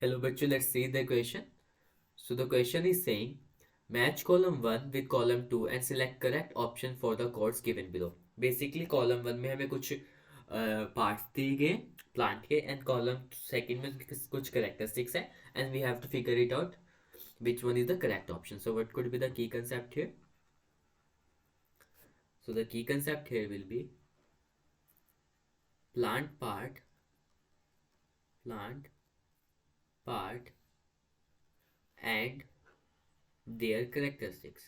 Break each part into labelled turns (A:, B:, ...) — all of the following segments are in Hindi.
A: Hello, bachcho, let's see the question. So the question is saying match column 1 with column 2 and select correct option for the codes given below. Basically column 1 में हमें कुछ पार्ट्स दिए गए प्लांट के एंड कॉलम सेकंड में कुछ करेक्टरिस्टिक्स है and we have to figure it out which one is the correct option. So what could be the key concept here? So the key concept here will be plant part and their characteristics.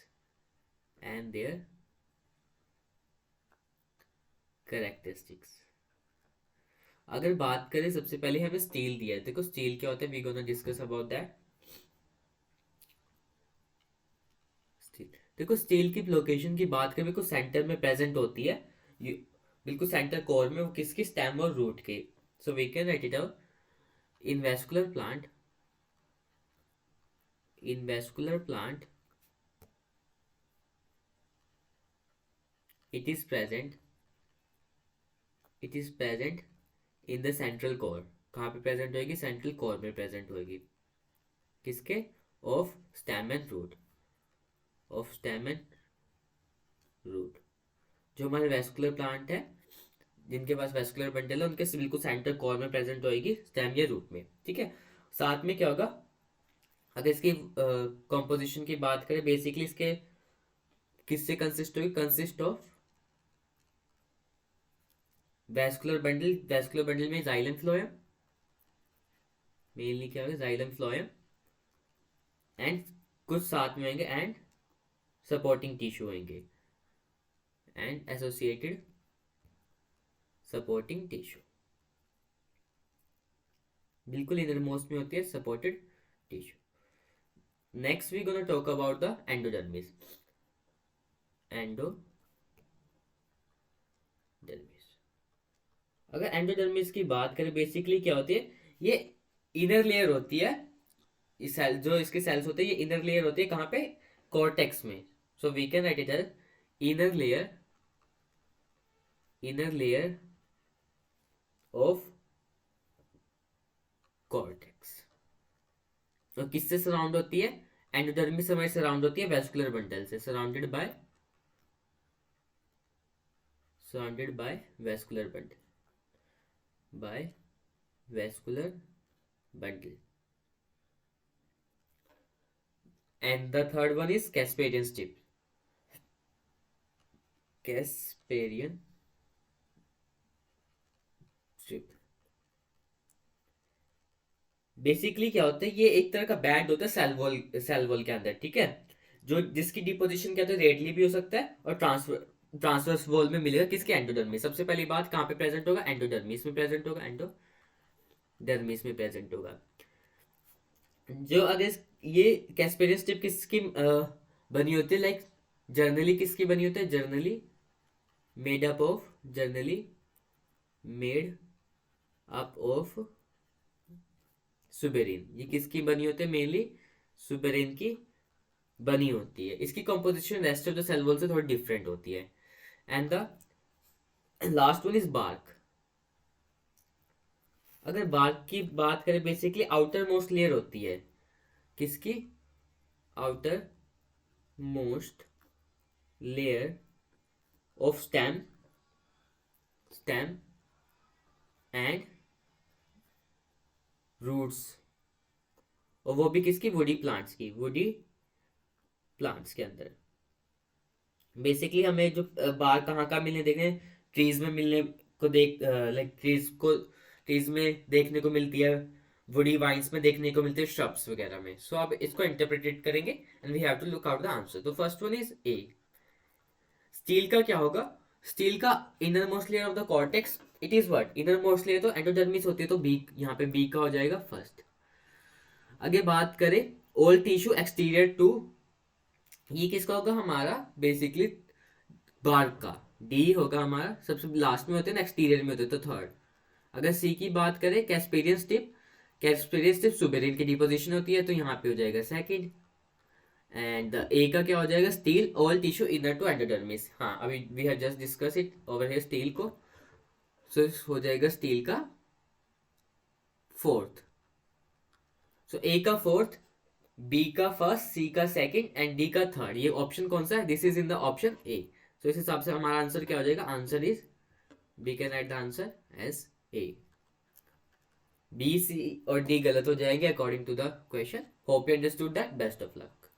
A: अगर बात करें सबसे पहले हमें स्टील दिया है. देखो स्टील क्या होता है, we gonna discuss about that. Stele, देखो स्टील की लोकेशन की बात करें बिल्कुल सेंटर में प्रेजेंट होती है. बिल्कुल सेंटर कोर में, वो किसकी, स्टेम और रूट के. So we can write it out. In vascular plant it is present in the central core. कहाँ पे प्रेजेंट होगी? सेंट्रल कोर में प्रेजेंट होगी. किसके? Of stem and root. जो हमारे वेस्कुलर प्लांट है, जिनके पास वेस्कुलर बंडल है, उनके बिल्कुल सेंटर कोर में प्रेजेंट होगी स्टेम या रूट में. ठीक है. साथ में क्या होगा, अगर इसकी कॉम्पोजिशन की बात करें, बेसिकली इसके किससे कंसिस्ट होगी? कंसिस्ट ऑफ वेस्कुलर बंडल में जाइलम फ्लोएम, मेनली क्या होगा, जाइलम फ्लोएम एंड कुछ साथ में होंगे एंड सपोर्टिंग टिश्यू होंगे एंड एसोसिएटेड सपोर्टिंग टिश्यू. बिल्कुल इनर मोस्ट में होती है supported tissue. Next we gonna talk about the endodermis. अगर एंडोडर्मिस की बात करें, बेसिकली क्या होती है, ये इनर लेयर होती है. इस सेल, जो इसके सेल्स होते हैं, ये इनर लेयर होती है. कहाँ पे? कॉर्टेक्स में. So we can write it as inner layer of cortex. तो किससे सराउंड होती है? एंडोडर्मिस हमारी सराउंड होती है वेस्कुलर बंडल से. Surrounded by vascular bundle. And the third one is Casparian strip. Basically क्या होता है, ये एक तरह का बैंड होता है सेल वॉल के अंदर. ठीक है. जो जिसकी डिपोजिशन क्या होता है, रेडली भी हो सकता है और ट्रांसवर्स वॉल में मिलेगा. किसके? एंडोडर्मिस. सबसे पहली बात, कहाँ पे प्रेजेंट होगा? एंडोडर्मिस में प्रेजेंट होगा. जो अगर ये कैस्पेरियन स्ट्रिप किसकी बनी होती है, लाइक जर्नली किसकी बनी होती है? Made up of suberin. ये किसकी बनी होती है? मेनली सुबेरिन की बनी होती है. इसकी composition rest of the cell wall से थोड़ी डिफरेंट होती है. And the last one is bark. अगर बार्क की बात करें, बेसिकली आउटर मोस्ट लेयर होती है. किसकी? Outermost layer of stem and roots. और वो भी किसकी? वुडी प्लांट्स के अंदर. बेसिकली हमें जो बार कहाँ का मिलने देखने, ट्रीज में मिलने को लाइक ट्रीज में देखने को मिलती है, वुडी वाइन्स में देखने को मिलती है, श्रब्स वगैरह में. सो अब इसको इंटरप्रेटेट करेंगे and we have to look out the answer. तो first one is A. Stele का क्या होगा? स्टील का inner most layer of the cortex. It is what? Inner most layer तो एंडोडर्मिस होती है, तो बी, यहाँ पे बी का हो जाएगा फर्स्ट. आगे बात करें, ऑल टिश्यू एक्सटीरियर टू, ये किसका होगा? हमारा बेसिकली बार्क का. डी होगा हमारा, सबसे लास्ट में होते हैं ना, एक्सटीरियर में होते हैं, तो थर्ड. अगर सी की बात करें, कैस्पेरियन स्टिप सुबेरिन की डिपोजिशन होती है, तो यहाँ पे हो जाएगा सेकंड. एंड ए का क्या हो जाएगा? Stele all tissue inner to endodermis. हाँ, अभी we have just discuss it over here stele को. सो हो जाएगा स्टील का फोर्थ. सो ए का फोर्थ, बी का फर्स्ट, सी का सेकंड एंड डी का थर्ड, ये ऑप्शन कौन सा है? This is in the option A. So इस हिसाब से हमारा आंसर क्या हो जाएगा? Answer is, we can write the answer as A. B, C और डी गलत हो जाएंगे according to the question. Hope you understood that. Best of luck.